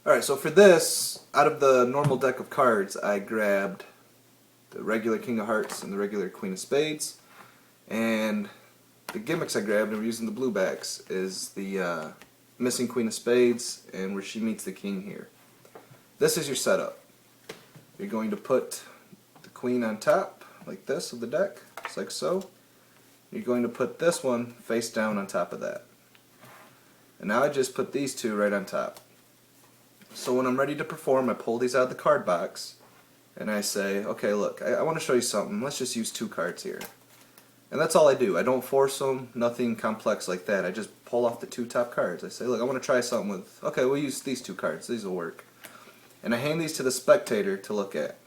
Alright, so for this, out of the normal deck of cards, I grabbed the regular King of Hearts and the regular Queen of Spades. And the gimmicks I grabbed, and we're using the blue backs, is the missing Queen of Spades and where she meets the King here. This is your setup. You're going to put the Queen on top, like this, of the deck, just like so. You're going to put this one face down on top of that. And now I just put these two right on top. So when I'm ready to perform, I pull these out of the card box and I say, okay, look, I want to show you something. Let's just use 2 cards here. And that's all I do. I don't force them, nothing complex like that. I just pull off the 2 top cards. I say, look, I want to try something with, okay, we'll use these 2 cards. These will work. And I hand these to the spectator to look at.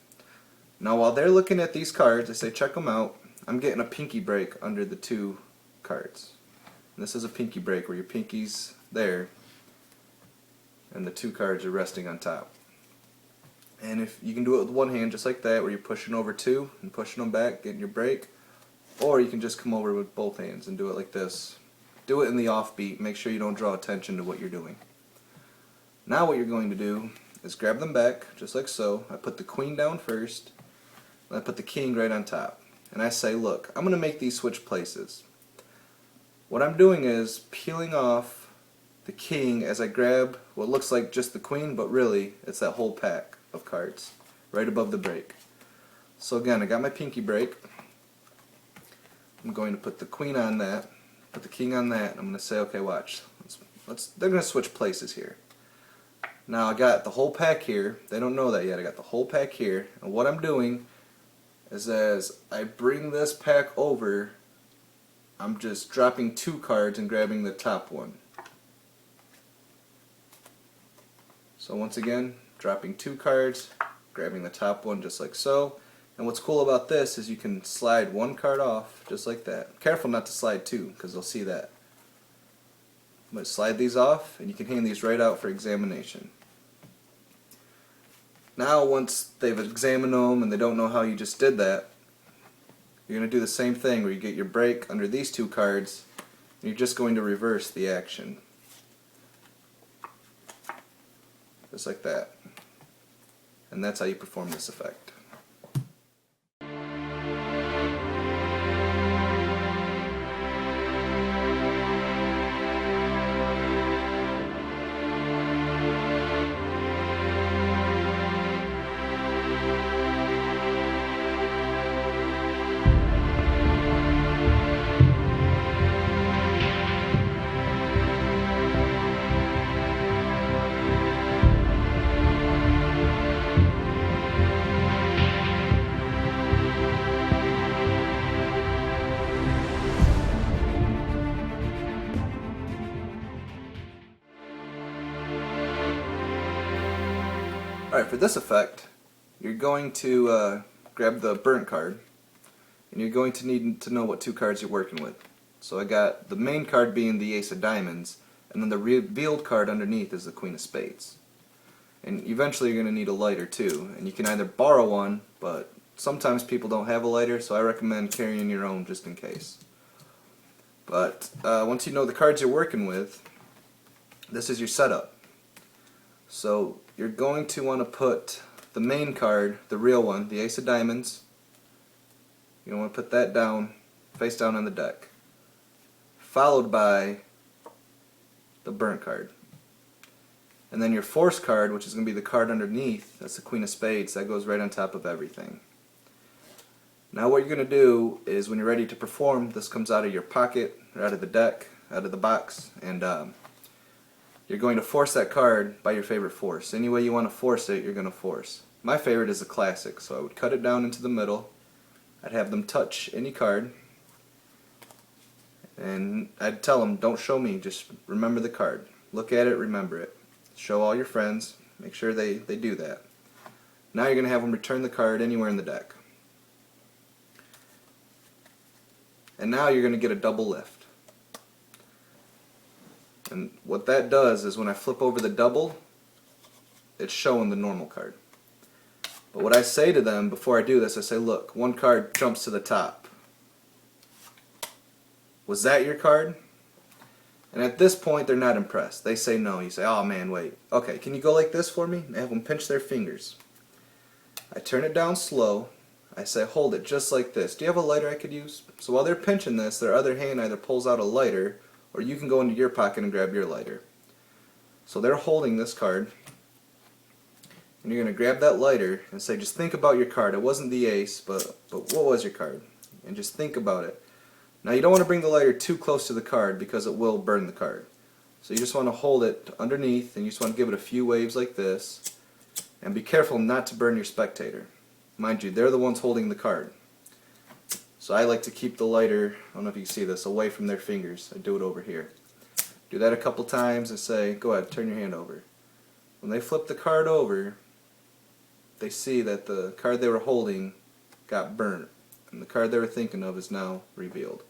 Now while they're looking at these cards, I say, check them out. I'm getting a pinky break under the 2 cards. And this is a pinky break where your pinky's there and the 2 cards are resting on top. And if you can do it with one hand just like that, where you're pushing over 2 and pushing them back, getting your break, or you can just come over with both hands and do it like this. Do it in the offbeat, make sure you don't draw attention to what you're doing. Now what you're going to do is grab them back, just like so. I put the Queen down first, and I put the King right on top. And I say, look, I'm going to make these switch places. What I'm doing is peeling off the King as I grab what looks like just the Queen, but really it's that whole pack of cards right above the break. So again, I got my pinky break. I'm going to put the Queen on that, put the King on that, and I'm going to say, okay, watch. They're going to switch places here. Now I got the whole pack here. They don't know that yet. I got the whole pack here, and what I'm doing is as I bring this pack over, I'm just dropping 2 cards and grabbing the top one. So once again, dropping 2 cards, grabbing the top one just like so. And what's cool about this is you can slide 1 card off just like that. Careful not to slide 2 because they'll see that. But slide these off and you can hand these right out for examination. Now once they've examined them and they don't know how you just did that, you're going to do the same thing where you get your break under these 2 cards and you're just going to reverse the action. Just like that. And that's how you perform this effect. Alright, for this effect, you're going to grab the burnt card, and you're going to need to know what 2 cards you're working with. So I got the main card being the Ace of Diamonds, and then the revealed card underneath is the Queen of Spades. And eventually you're going to need a lighter too, and you can either borrow one, but sometimes people don't have a lighter, so I recommend carrying your own just in case. But once you know the cards you're working with, this is your setup. So you're going to want to put the main card, the real one, the Ace of Diamonds, you want to put that down, face down on the deck, followed by the burnt card. And then your force card, which is going to be the card underneath, that's the Queen of Spades, that goes right on top of everything. Now what you're going to do is when you're ready to perform, this comes out of your pocket, or out of the deck, out of the box, and you're going to force that card by your favorite force. Any way you want to force it, you're going to force. My favorite is a classic, so I would cut it down into the middle. I'd have them touch any card, and I'd tell them, don't show me, just remember the card. Look at it, remember it. Show all your friends, make sure they do that. Now you're going to have them return the card anywhere in the deck. And now you're going to get a double lift. And what that does is when I flip over the double, it's showing the normal card. But what I say to them before I do this, I say, look, 1 card jumps to the top. Was that your card? And at this point, they're not impressed. They say no. You say, oh man, wait. Okay, can you go like this for me? And have them pinch their fingers. I turn it down slow. I say, hold it just like this. Do you have a lighter I could use? So while they're pinching this, their other hand either pulls out a lighter, or you can go into your pocket and grab your lighter. So they're holding this card, and you're going to grab that lighter and say, just think about your card. It wasn't the ace, but what was your card? And just think about it. Now you don't want to bring the lighter too close to the card because it will burn the card. So you just want to hold it underneath, and you just want to give it a few waves like this. And be careful not to burn your spectator. Mind you, they're the ones holding the card. So I like to keep the lighter, I don't know if you can see this, away from their fingers. I do it over here. Do that a couple times and say, go ahead, turn your hand over. When they flip the card over, they see that the card they were holding got burnt. And the card they were thinking of is now revealed.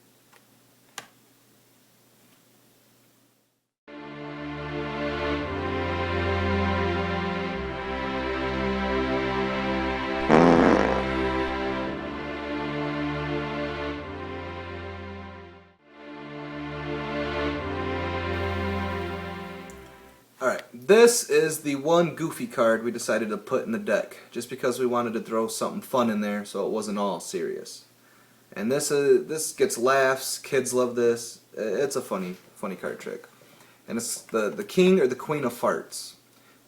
Alright, this is the one goofy card we decided to put in the deck, just because we wanted to throw something fun in there so it wasn't all serious. And this gets laughs, kids love this, it's a funny card trick. And it's the king or the queen of farts.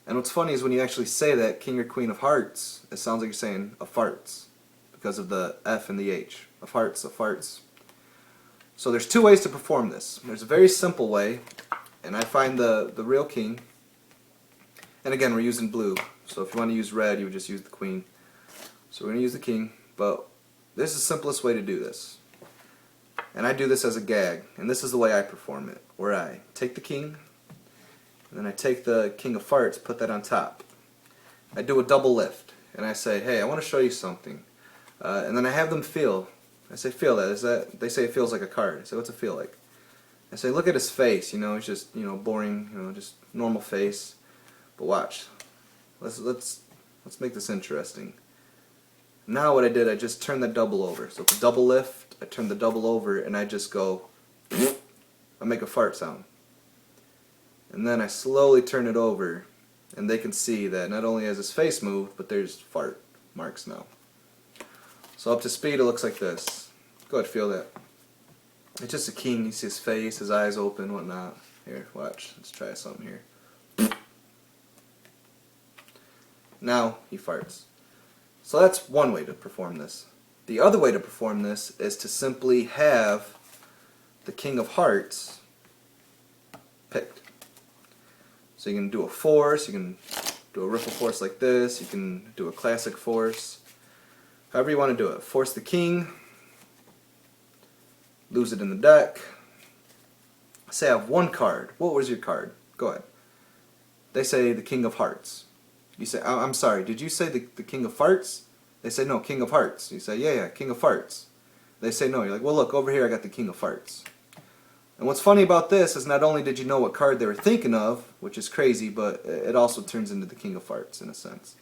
And what's funny is when you actually say that, king or queen of hearts, it sounds like you're saying a farts, because of the F and the H. A farts, a farts. So there's two ways to perform this. There's a very simple way, and I find the real king, and again we're using blue, so if you want to use red you would just use the queen. So we're going to use the king, but this is the simplest way to do this. And I do this as a gag, and this is the way I perform it, where I take the king, and then I take the king of farts, put that on top. I do a double lift, and I say, hey, I want to show you something. And then I have them feel. I say, feel that. Is that? They say it feels like a card. I say, what's it feel like? I say, look at his face, you know, it's just, you know, boring, you know, just normal face. But watch. Let's make this interesting. Now what I did, I just turned the double over. So it's a double lift, I turn the double over, and I just go, I make a fart sound. And then I slowly turn it over, and they can see that not only has his face moved, but there's fart marks now. So up to speed, it looks like this. Go ahead, feel that. It's just a king. You see his face, his eyes open, whatnot. Here, watch. Let's try something here. Now he farts. So that's one way to perform this. The other way to perform this is to simply have the king of hearts picked. So you can do a force, you can do a riffle force like this, you can do a classic force. However you want to do it. Force the king. Lose it in the deck. Say I have one card. What was your card? Go ahead. They say the king of hearts. You say, I'm sorry, did you say the king of farts? They say, no, king of hearts. You say, yeah, king of farts. They say no. You're like, well, look, over here I got the king of farts. And what's funny about this is not only did you know what card they were thinking of, which is crazy, but it also turns into the king of farts in a sense.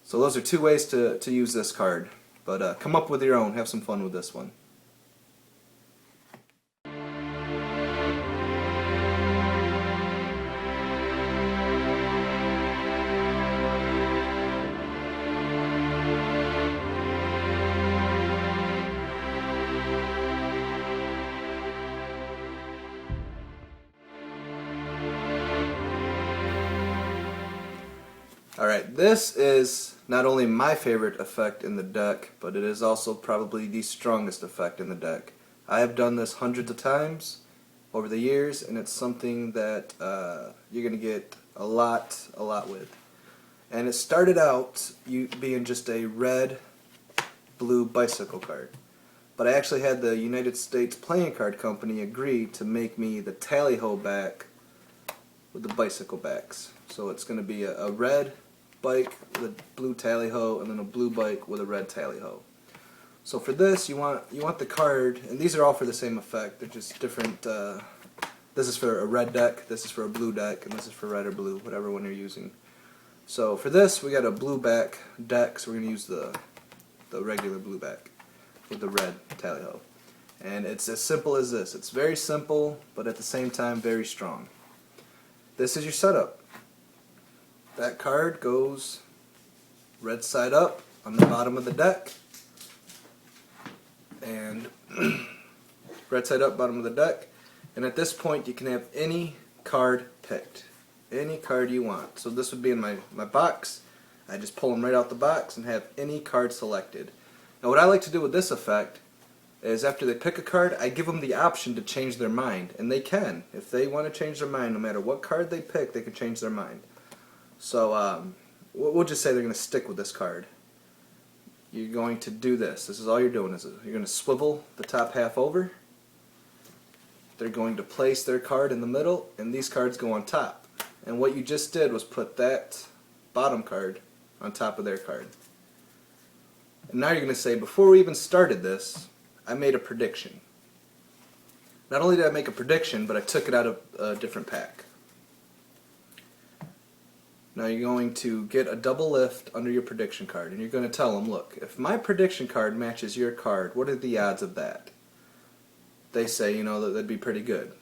So those are two ways to use this card. But come up with your own. Have some fun with this one. Alright, this is not only my favorite effect in the deck, but it is also probably the strongest effect in the deck. I have done this hundreds of times over the years, and it's something that you're going to get a lot with. And it started out being just a red-blue bicycle card. But I actually had the United States Playing Card Company agree to make me the tally-ho back with the bicycle backs. So it's going to be a red bike with a blue tally-ho, and then a blue bike with a red tally-ho. So for this, you want the card, and these are all for the same effect. They're just different. This is for a red deck, this is for a blue deck, and this is for red or blue, whatever one you're using. So for this, we got a blue back deck, so we're going to use the regular blue back with the red tally-ho. And it's as simple as this. It's very simple, but at the same time very strong. This is your setup. That card goes red side up on the bottom of the deck, and red side up, bottom of the deck. And at this point you can have any card picked. Any card you want. So this would be in my box. I just pull them right out the box and have any card selected. Now what I like to do with this effect is after they pick a card, I give them the option to change their mind. And they can. If they want to change their mind, no matter what card they pick, they can change their mind. So we'll just say they're going to stick with this card. You're going to do this. This is all you're doing. You're going to swivel the top half over. They're going to place their card in the middle, and these cards go on top. And what you just did was put that bottom card on top of their card. And now you're going to say, before we even started this, I made a prediction. Not only did I make a prediction, but I took it out of a different pack. Now you're going to get a double lift under your prediction card, and you're going to tell them, look, if my prediction card matches your card, what are the odds of that? They say, you know, that'd be pretty good.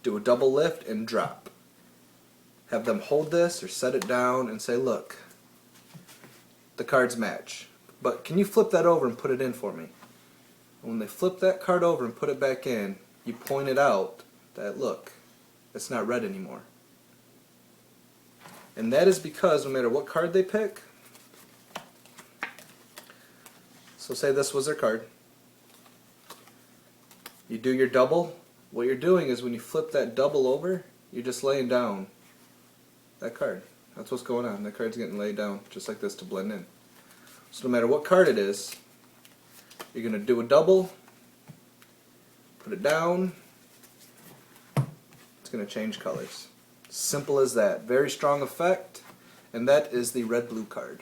Do a double lift and drop. Have them hold this or set it down and say, look, the cards match. But can you flip that over and put it in for me? And when they flip that card over and put it back in, you point it out that, look, it's not red anymore. And that is because no matter what card they pick, so say this was their card, you do your double. What you're doing is when you flip that double over, you're just laying down that card. That's what's going on. That card's getting laid down just like this to blend in. So no matter what card it is, you're going to do a double, put it down, it's going to change colors. Simple as that. Very strong effect, and that is the red-blue card.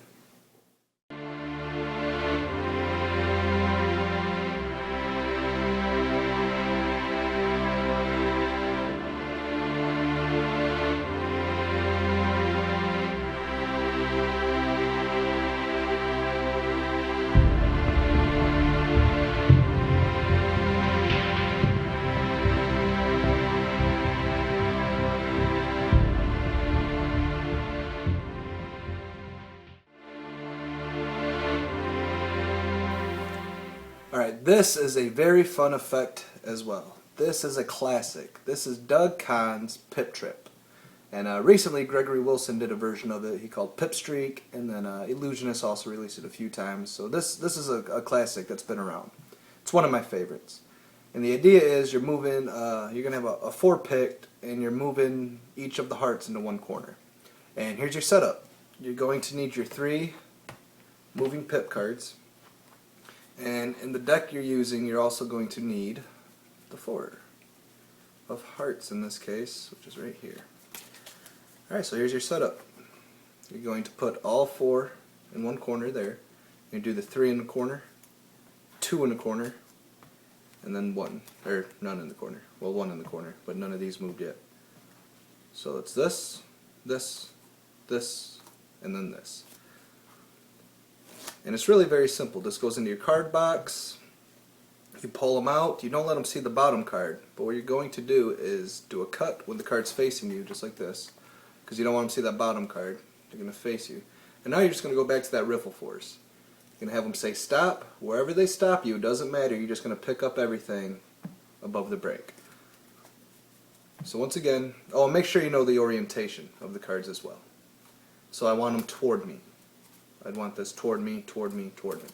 Alright, this is a very fun effect as well. This is a classic. This is Doug Kahn's Pip Trip. And recently Gregory Wilson did a version of it he called Pip Streak, and then Illusionist also released it a few times. So this is a classic that's been around. It's one of my favorites. And the idea is you're moving, you're going to have a 4 picked, and you're moving each of the hearts into one corner. And here's your setup. You're going to need your 3 moving pip cards. And in the deck you're using, you're also going to need the 4 of hearts in this case, which is right here. Alright, so here's your setup. You're going to put all 4 in one corner there. You do the 3 in the corner, 2 in the corner, and then 1, or none in the corner. Well, 1 in the corner, but none of these moved yet. So it's this, this, this, and then this. And it's really very simple. This goes into your card box. You pull them out. You don't let them see the bottom card. But what you're going to do is do a cut when the card's facing you, just like this. Because you don't want them to see that bottom card. They're going to face you. And now you're just going to go back to that riffle force. You're going to have them say stop. Wherever they stop you, it doesn't matter. You're just going to pick up everything above the break. So once again, oh, and make sure you know the orientation of the cards as well. So I want them toward me. I'd want this toward me, toward me, toward me.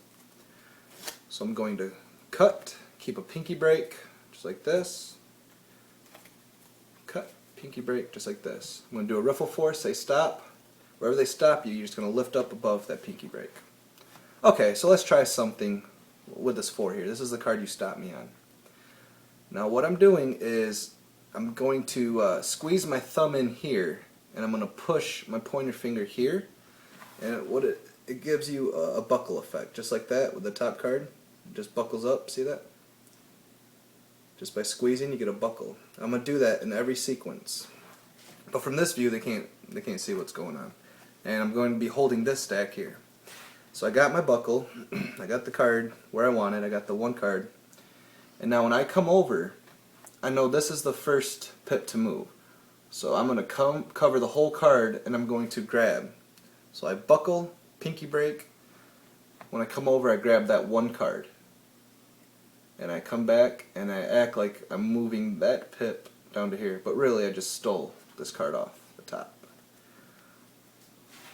So I'm going to cut, keep a pinky break, just like this. Cut, pinky break, just like this. I'm going to do a riffle force, say stop. Wherever they stop you, you're just going to lift up above that pinky break. Okay, so let's try something with this 4 here. This is the card you stopped me on. Now what I'm doing is I'm going to squeeze my thumb in here, and I'm going to push my pointer finger here. And what it gives you a buckle effect, just like that with the top card. It just buckles up, see that? Just by squeezing you get a buckle. I'm going to do that in every sequence. But from this view they can't see what's going on. And I'm going to be holding this stack here. So I got my buckle, I got the card where I want it, I got the 1 card. And now when I come over, I know this is the first pip to move. So I'm going to cover the whole card and I'm going to grab. So I buckle, pinky break. When I come over, I grab that one card. And I come back and I act like I'm moving that pip down to here. But really I just stole this card off the top.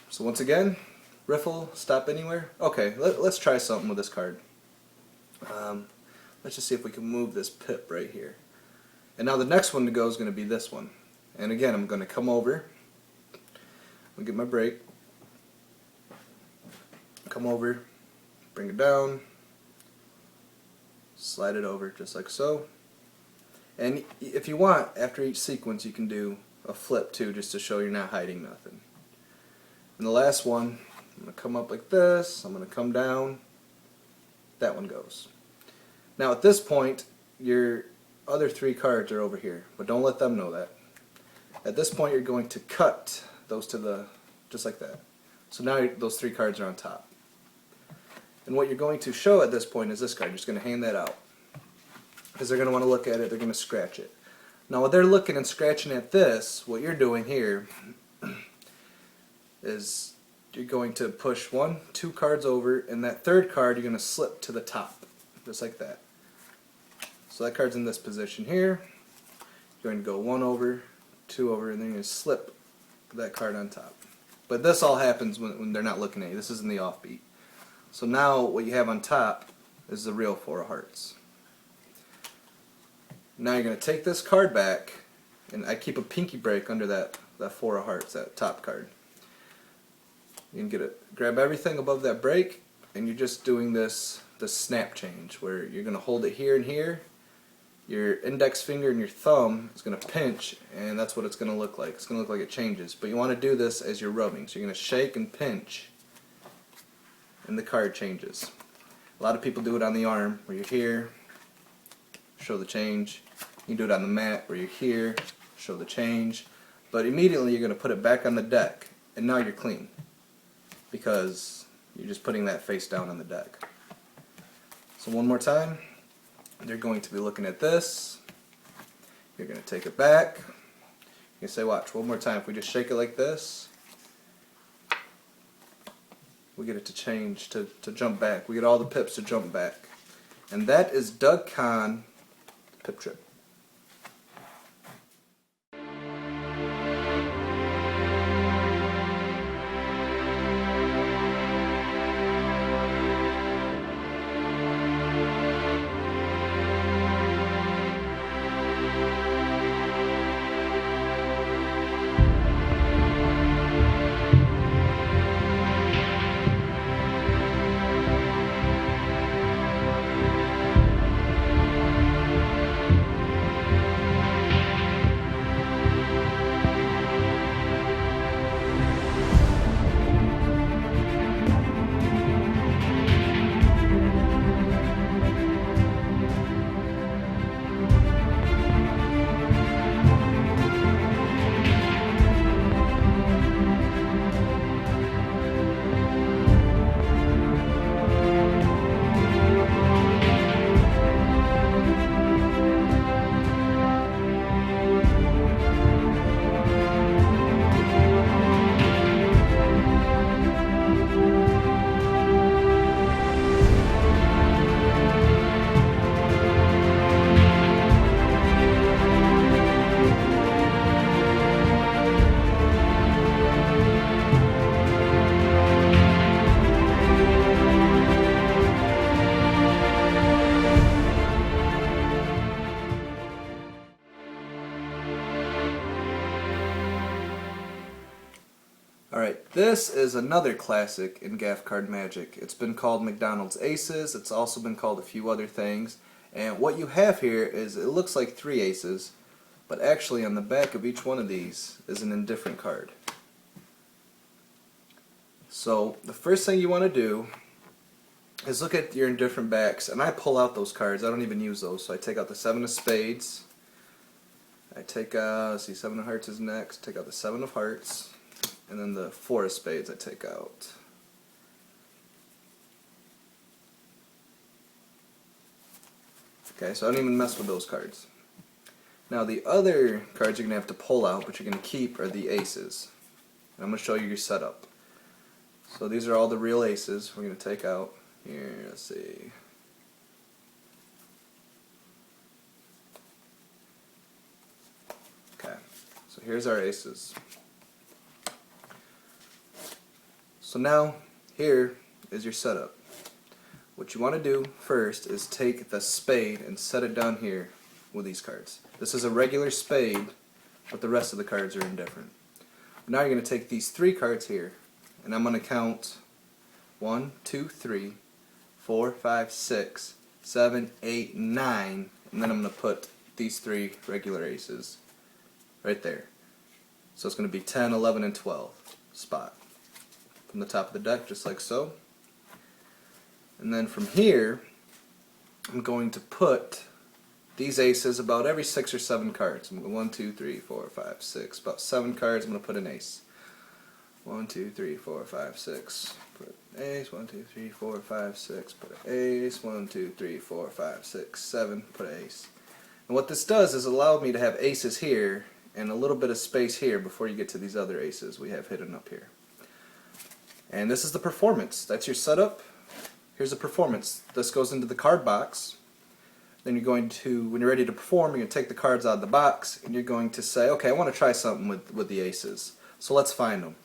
So once again, riffle, stop anywhere. Okay, let's try something with this card. Let's just see if we can move this pip right here. And now the next one to go is going to be this one. And again, I'm going to come over. I'll get my break. Come over, bring it down, slide it over just like so. And if you want, after each sequence, you can do a flip too, just to show you're not hiding nothing. And the last one, I'm going to come up like this, I'm going to come down, that one goes. Now at this point, your other three cards are over here, but don't let them know that. At this point, you're going to cut those to the, just like that. So now those three cards are on top. And what you're going to show at this point is this card. You're just going to hand that out. Because they're going to want to look at it, they're going to scratch it. Now while they're looking and scratching at this, what you're doing here is you're going to push 1, 2 cards over, and that third card you're going to slip to the top. Just like that. So that card's in this position here. You're going to go 1 over, 2 over, and then you're going to slip that card on top. But this all happens when they're not looking at you. This is in the offbeat. So now what you have on top is the real 4 of hearts. Now you're going to take this card back, and I keep a pinky break under that 4 of hearts, that top card. You can grab everything above that break, and you're just doing the snap change, where you're going to hold it here and here. Your index finger and your thumb is going to pinch, and that's what it's going to look like. It's going to look like it changes. But you want to do this as you're rubbing. So you're going to shake and pinch, and the card changes. A lot of people do it on the arm, where you're here, show the change. You can do it on the mat, where you're here, show the change. But immediately you're going to put it back on the deck, and now you're clean. Because you're just putting that face down on the deck. So one more time. They're going to be looking at this. You're going to take it back. You can say, watch, one more time. If we just shake it like this, we get it to change, to jump back. We get all the pips to jump back. And that is Doug Kahn Pip Trip. Alright, this is another classic in gaff card magic. It's been called McDonald's Aces. It's also been called a few other things. And what you have here is, it looks like 3 aces, but actually on the back of each one of these is an indifferent card. So the first thing you want to do is look at your indifferent backs, and I pull out those cards. I don't even use those. So I take out the 7 of spades. I take let's see, 7 of hearts is next. Take out the 7 of hearts. And then the 4 of spades I take out. Okay, so I don't even mess with those cards. Now the other cards you're going to have to pull out, but you're going to keep, are the aces. And I'm going to show you your setup. So these are all the real aces we're going to take out. Here, let's see. Okay, so here's our aces. So now, here is your setup. What you want to do first is take the spade and set it down here with these cards. This is a regular spade, but the rest of the cards are indifferent. Now you're going to take these 3 cards here, and I'm going to count 1, 2, 3, 4, 5, 6, 7, 8, 9, and then I'm going to put these 3 regular aces right there. So it's going to be 10, 11, and 12 spot from the top of the deck, just like so. And then from here, I'm going to put these aces about every 6 or 7 cards. I'm going to go 1, 2, 3, 4, 5, 6, about 7 cards. I'm going to put an ace. 1, 2, 3, 4, 5, 6. Put an ace. 1, 2, 3, 4, 5, 6. Put an ace. 1, 2, 3, 4, 5, 6, 7. Put an ace. And what this does is allow me to have aces here and a little bit of space here before you get to these other aces we have hidden up here. And this is the performance. That's your setup. Here's the performance. This goes into the card box. Then you're going to, when you're ready to perform, you're going to take the cards out of the box and you're going to say, okay, I want to try something with the aces. So let's find them.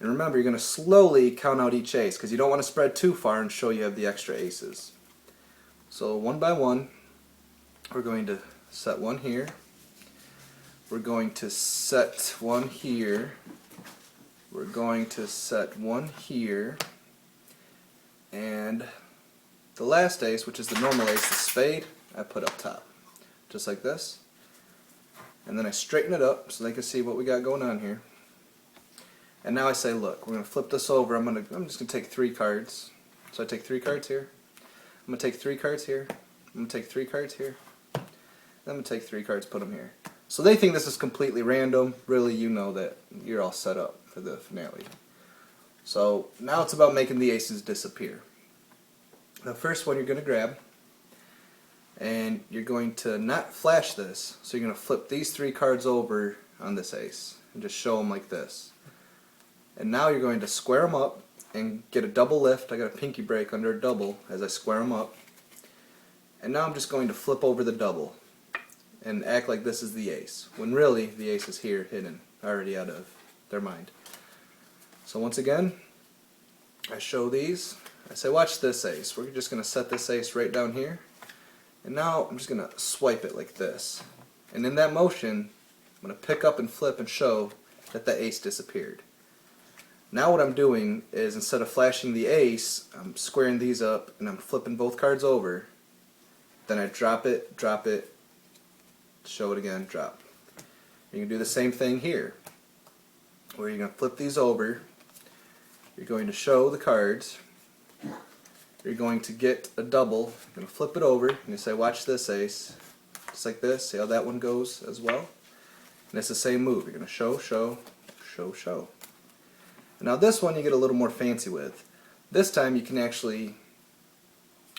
And remember, you're going to slowly count out each ace because you don't want to spread too far and show you have the extra aces. So one by one, we're going to set one here. We're going to set one here. We're going to set one here. And the last ace, which is the normal ace, the spade, I put up top. Just like this. And then I straighten it up so they can see what we got going on here. And now I say, look, we're going to flip this over. I'm just going to take 3 cards. So I take 3 cards here. I'm going to take 3 cards here. I'm going to take 3 cards here. Then I'm going to take 3 cards, put them here. So they think this is completely random. Really, you know that you're all set up for the finale. So now it's about making the aces disappear. The first one you're going to grab, and you're going to not flash this, so you're going to flip these 3 cards over on this ace and just show them like this. And now you're going to square them up and get a double lift. I got a pinky break under a double as I square them up. And now I'm just going to flip over the double and act like this is the ace, when really the ace is here hidden, already out of their mind. So once again, I show these. I say, watch this ace. We're just going to set this ace right down here. And now I'm just going to swipe it like this. And in that motion, I'm going to pick up and flip and show that the ace disappeared. Now what I'm doing is, instead of flashing the ace, I'm squaring these up and I'm flipping both cards over. Then I drop it, show it again, drop. You can do the same thing here, where you're going to flip these over. You're going to show the cards. You're going to get a double. You're going to flip it over and you say, watch this ace. Just like this. See how that one goes as well? And it's the same move. You're going to show, show, show, show. Now this one you get a little more fancy with. This time you can actually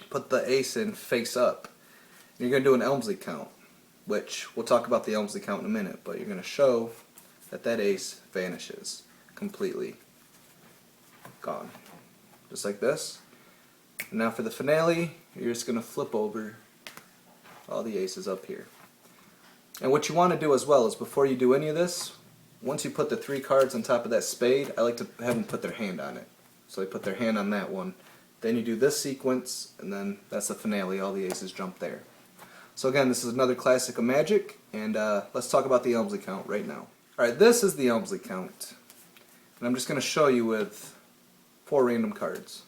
put the ace in face up. And you're going to do an Elmsley count, which we'll talk about the Elmsley count in a minute, but you're going to show that that ace vanishes completely. Gone. Just like this. And now for the finale, you're just going to flip over all the aces up here. And what you want to do as well is, before you do any of this, once you put the 3 cards on top of that spade, I like to have them put their hand on it. So they put their hand on that one. Then you do this sequence, and then that's the finale. All the aces jump there. So again, this is another classic of Magic, and let's talk about the Elmsley count right now. Alright, this is the Elmsley count. And I'm just going to show you with 4 random cards.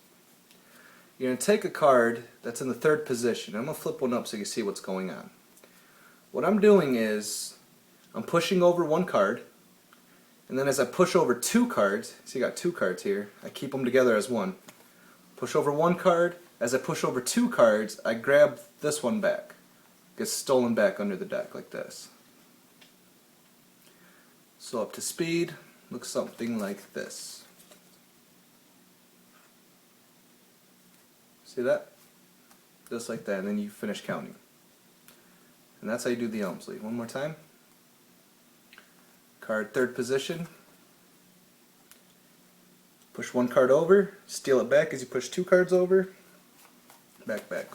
You're going to take a card that's in the 3rd position. I'm going to flip one up so you can see what's going on. What I'm doing is, I'm pushing over 1 card, and then as I push over 2 cards, see you got 2 cards here, I keep them together as one. Push over 1 card, as I push over 2 cards, I grab this one back. Gets stolen back under the deck like this. So up to speed, looks something like this. See that? Just like that, and then you finish counting. And that's how you do the Elmsley. One more time. Card third position. Push one card over, steal it back as you push two cards over. Back, back.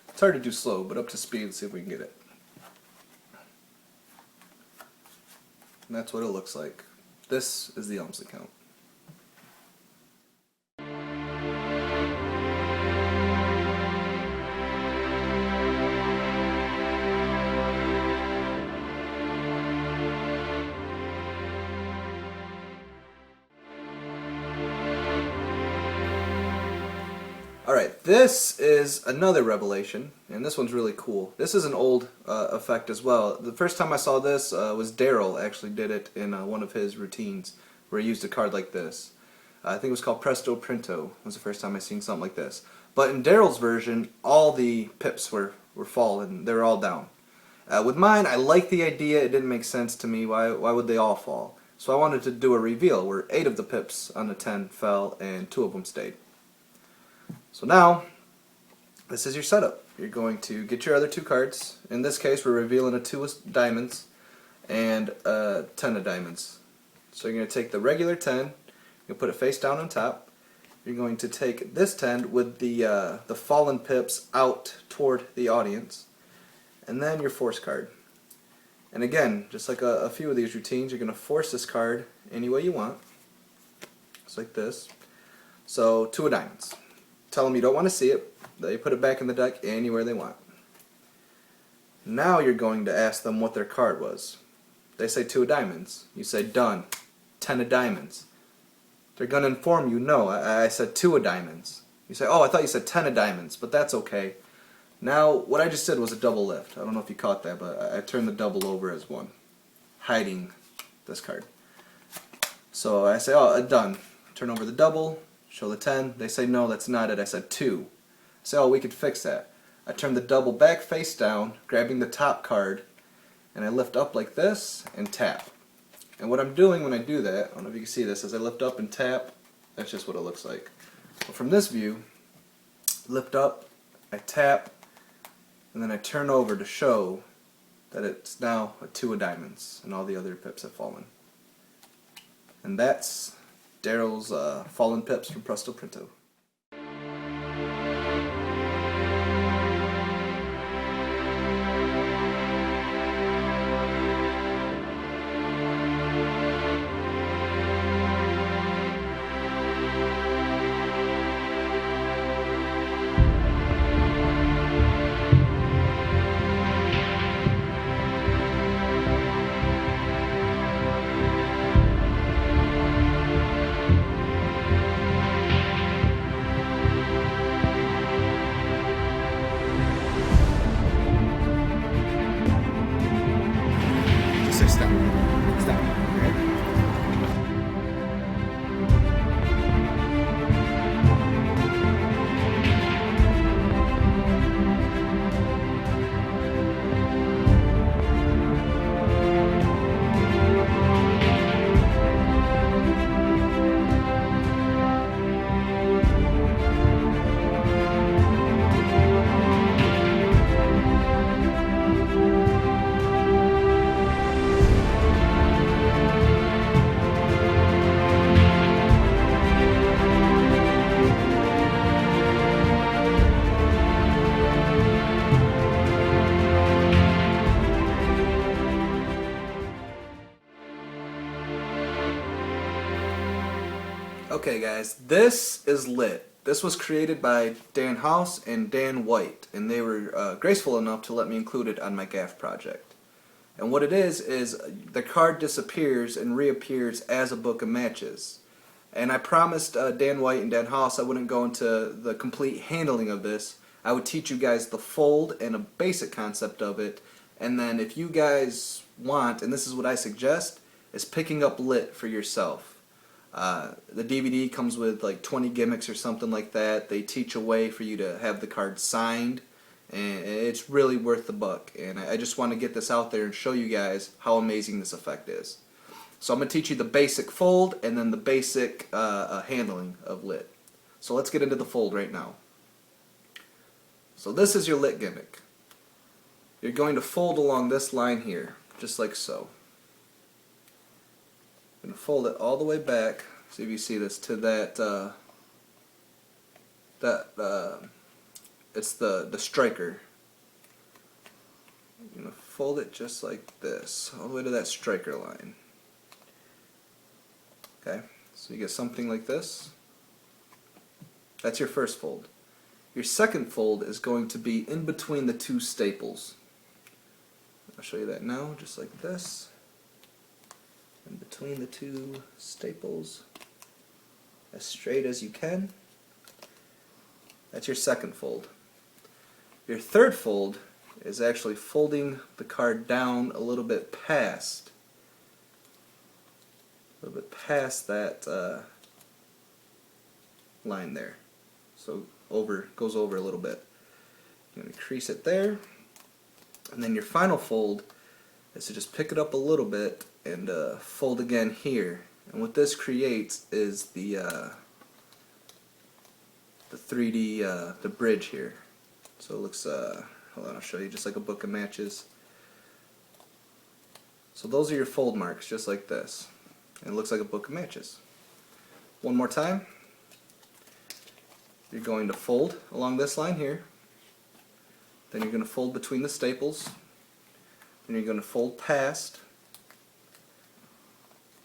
It's hard to do slow, but up to speed. Let's see if we can get it. And that's what it looks like. This is the Elmsley count. Alright, this is another revelation, and this one's really cool. This is an old effect as well. The first time I saw this was Daryl actually did it in one of his routines, where he used a card like this. I think it was called Presto Printo. It was the first time I seen something like this. But in Daryl's version, all the pips were falling. They were all down. With mine, I liked the idea. It didn't make sense to me. Why would they all fall? So I wanted to do a reveal where 8 of the pips on the 10 fell and 2 of them stayed. So now, this is your setup. You're going to get your other 2 cards. In this case, we're revealing a 2 of diamonds and a 10 of diamonds. So you're going to take the regular 10, you're going to put it face down on top. You're going to take this 10 with the fallen pips out toward the audience. And then your force card. And again, just like a few of these routines, you're going to force this card any way you want. Just like this. So 2 of diamonds. Tell them you don't want to see it. They put it back in the deck anywhere they want. Now you're going to ask them what their card was. They say 2 of diamonds. You say done. 10 of diamonds. They're going to inform you, no, I said 2 of diamonds. You say, oh, I thought you said 10 of diamonds, but that's okay. Now, what I just did was a double lift. I don't know if you caught that, but I turned the double over as 1, hiding this card. So I say, oh, done. Turn over the double. Show the 10. They say, no, that's not it. I said 2. I say, oh, we could fix that. I turn the double back face down, grabbing the top card, and I lift up like this and tap. And what I'm doing when I do that, I don't know if you can see this, as I lift up and tap, that's just what it looks like. But from this view, lift up, I tap, and then I turn over to show that it's now a 2 of diamonds, and all the other pips have fallen. And that's Daryl's fallen pips from Presto Printo. Okay guys, this is lit. This was created by Dan House and Dan White, and they were graceful enough to let me include it on my GAF project. And what it is the card disappears and reappears as a book of matches. And I promised Dan White and Dan House I wouldn't go into the complete handling of this. I would teach you guys the fold and a basic concept of it, and then if you guys want, and this is what I suggest, is picking up lit for yourself. The DVD comes with like 20 gimmicks or something like that. They teach a way for you to have the card signed, and it's really worth the buck. And I just want to get this out there and show you guys how amazing this effect is. So I'm going to teach you the basic fold and then the basic handling of lit. So let's get into the fold right now. So this is your lit gimmick. you're going to fold along this line here, just like so. I'm going to fold it all the way back, see if you see this, to that, it's the striker. You're going to fold it just like this, all the way to that striker line. Okay, so you get something like this. That's your first fold. Your second fold is going to be in between the two staples. I'll show you that now, just like this. In between the two staples, as straight as you can. That's your second fold. Your third fold is actually folding the card down a little bit past that line there. So goes over a little bit. You're going to crease it there, and then your final fold is to just pick it up a little bit and fold again here. And what this creates is the 3D the bridge here. So it looks hold on, I'll show you, just like a book of matches. So those are your fold marks, just like this. And it looks like a book of matches. One more time. You're going to fold along this line here. Then you're going to fold between the staples. Then you're going to fold past.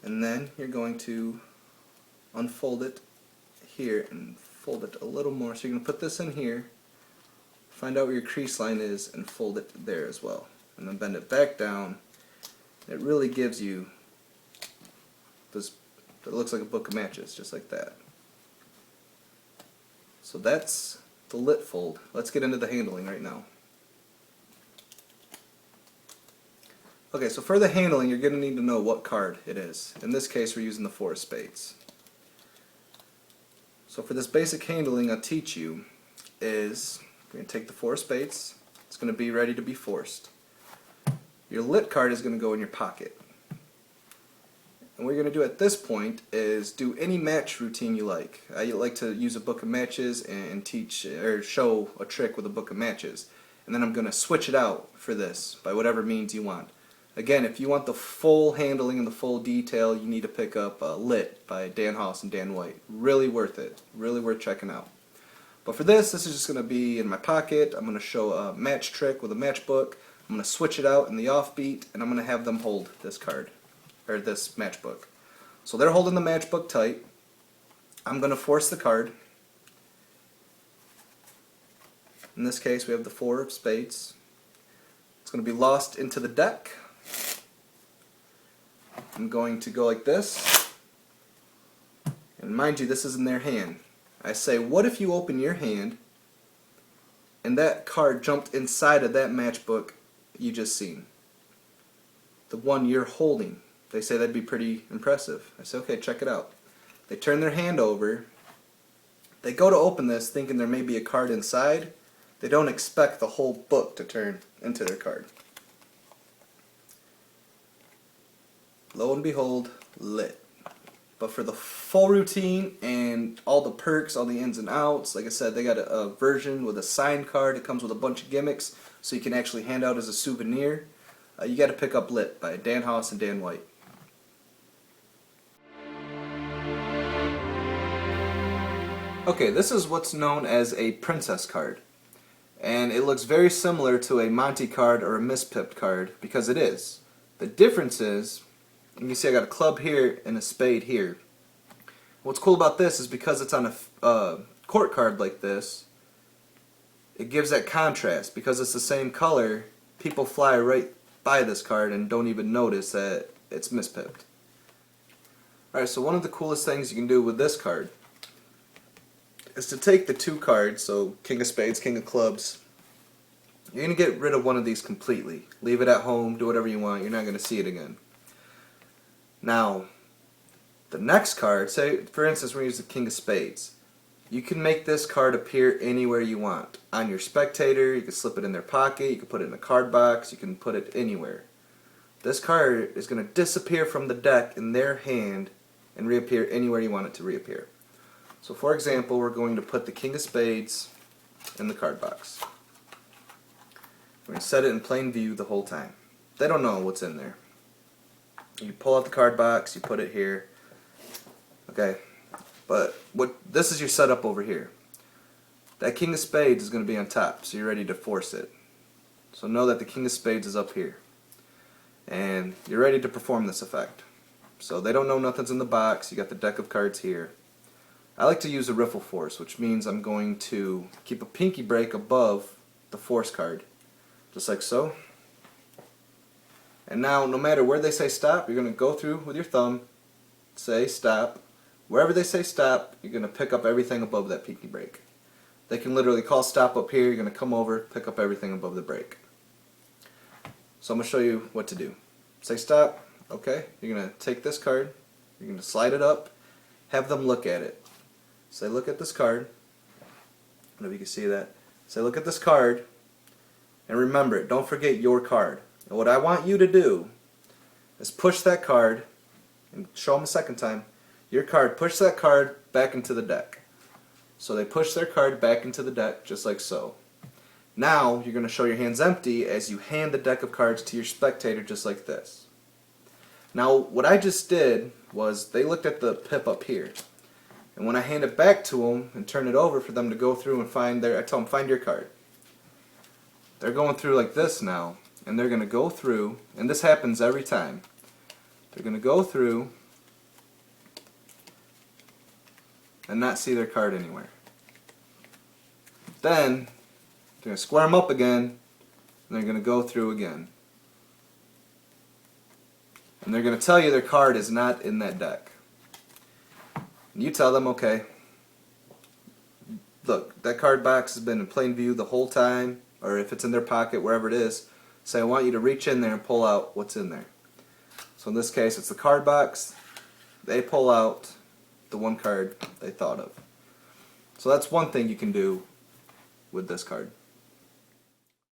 And then you're going to unfold it here and fold it a little more. So you're going to put this in here, find out where your crease line is, and fold it there as well. And then bend it back down. It really gives you this, it looks like a book of matches, just like that. So that's the lit fold. Let's get into the handling right now. Okay, so for the handling, you're going to need to know what card it is. In this case, we're using the 4 of spades. So for this basic handling I'll teach you is, we're going to take the 4 of spades. It's going to be ready to be forced. Your lit card is going to go in your pocket. And what you're going to do at this point is do any match routine you like. I like to use a book of matches and teach or show a trick with a book of matches. And then I'm going to switch it out for this by whatever means you want. Again, if you want the full handling and the full detail, you need to pick up Lit by Dan Haas and Dan White. Really worth it. Really worth checking out. But for this is just going to be in my pocket. I'm going to show a match trick with a matchbook. I'm going to switch it out in the offbeat, and I'm going to have them hold this card, or this matchbook. So they're holding the matchbook tight. I'm going to force the card. In this case, we have the 4 of spades. It's going to be lost into the deck. I'm going to go like this. And mind you, this is in their hand. I say, what if you open your hand and that card jumped inside of that matchbook you just seen? The one you're holding. They say that'd be pretty impressive. I say, okay, check it out. They turn their hand over. They go to open this thinking there may be a card inside. They don't expect the whole book to turn into their card. Lo and behold, lit. But for the full routine and all the perks, all the ins and outs, like I said, they got a version with a signed card. It comes with a bunch of gimmicks, so you can actually hand out as a souvenir. You got to pick up Lit by Dan Haas and Dan White. Okay, this is what's known as a princess card. And it looks very similar to a Monty card or a mispipped card, because it is. The difference is, you can see I got a club here and a spade here. What's cool about this is because it's on a court card like this, it gives that contrast. Because it's the same color, people fly right by this card and don't even notice that it's mispipped. Alright, so one of the coolest things you can do with this card is to take the 2 cards, so King of Spades, King of Clubs. You're going to get rid of one of these completely. Leave it at home, do whatever you want, you're not going to see it again. Now, the next card, say for instance we're going to use the King of Spades. You can make this card appear anywhere you want. On your spectator, you can slip it in their pocket, you can put it in a card box, you can put it anywhere. This card is going to disappear from the deck in their hand and reappear anywhere you want it to reappear. So for example, we're going to put the King of Spades in the card box. We're going to set it in plain view the whole time. They don't know what's in there. You pull out the card box, you put it here. Okay, but this is your setup over here. That king of spades is going to be on top, so you're ready to force it. So know that the king of spades is up here. And you're ready to perform this effect. So they don't know nothing's in the box, you got the deck of cards here. I like to use a riffle force, which means I'm going to keep a pinky break above the force card. Just like so. And now, no matter where they say stop, you're going to go through with your thumb, say stop. Wherever they say stop, you're going to pick up everything above that pinky break. They can literally call stop up here, you're going to come over, pick up everything above the break. So I'm going to show you what to do. Say stop, okay, you're going to take this card, you're going to slide it up, have them look at it. Say look at this card, I don't know if you can see that. Say look at this card, and remember it, don't forget your card. And what I want you to do is push that card, and show them a second time, your card, push that card back into the deck. So they push their card back into the deck just like so. Now you're going to show your hands empty as you hand the deck of cards to your spectator just like this. Now what I just did was they looked at the pip up here. And when I hand it back to them and turn it over for them to go through and find I tell them find your card. They're going through like this now, and they're going to go through, and this happens every time. They're going to go through and not see their card anywhere. Then they're going to square them up again, and they're going to go through again. And they're going to tell you their card is not in that deck. And you tell them, okay, look, that card box has been in plain view the whole time, or if it's in their pocket, wherever it is, say I want you to reach in there and pull out what's in there. So in this case, it's the card box. They pull out the one card they thought of. So that's one thing you can do with this card.